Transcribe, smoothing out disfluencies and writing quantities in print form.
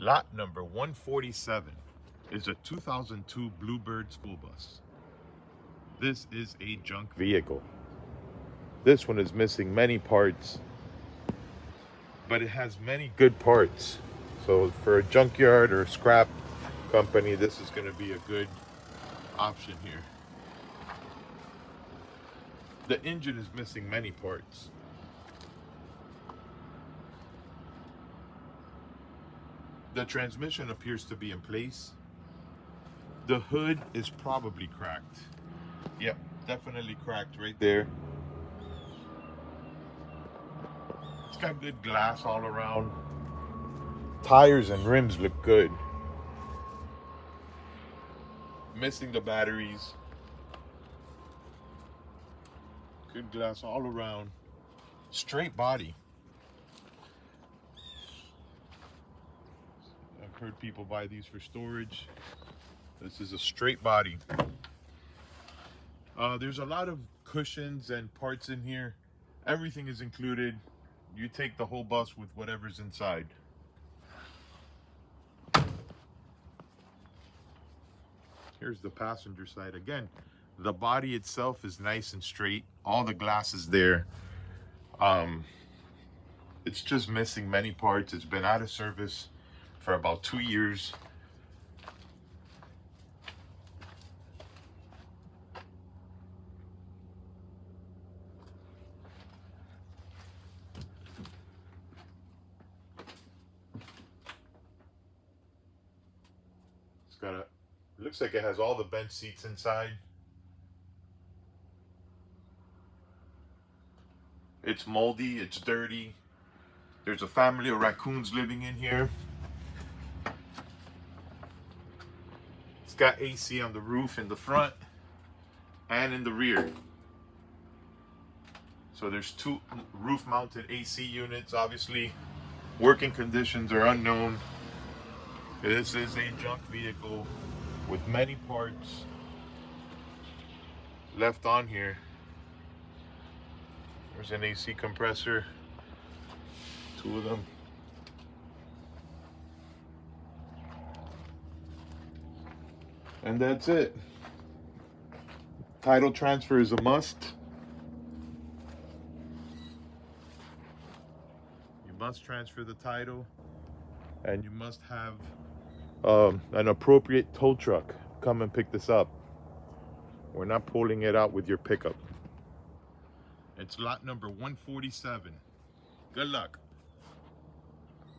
Lot number 147 is a 2002 Bluebird school bus. This is a junk vehicle. This one is missing many parts, but it has many good parts. So for a junkyard or scrap company, this is going to be a good option here. The engine is missing many parts. The transmission appears to be in place. The hood is probably cracked. Yep, definitely cracked right there. It's got good glass all around. Tires and rims look good. Missing the batteries. Good glass all around. Straight body. I've heard people buy these for storage. This is a straight body. There's a lot of cushions and parts in here. Everything is included. You take the whole bus with whatever's inside. Here's the passenger side. Again, the body itself is nice and straight. All the glass is there. It's just missing many parts. It's been out of service for about 2 years. Looks like it has all the bench seats inside. It's moldy, it's dirty. There's a family of raccoons living in here. It's got AC on the roof in the front and in the rear. So there's 2 roof-mounted AC units. Obviously, working conditions are unknown. This is a junk vehicle with many parts left on here. There's an AC compressor, 2 of them. And that's it. Title transfer is a must. You must transfer the title, and you must have an appropriate tow truck come and pick this up. We're not pulling it out with your pickup. It's lot number 147. Good luck.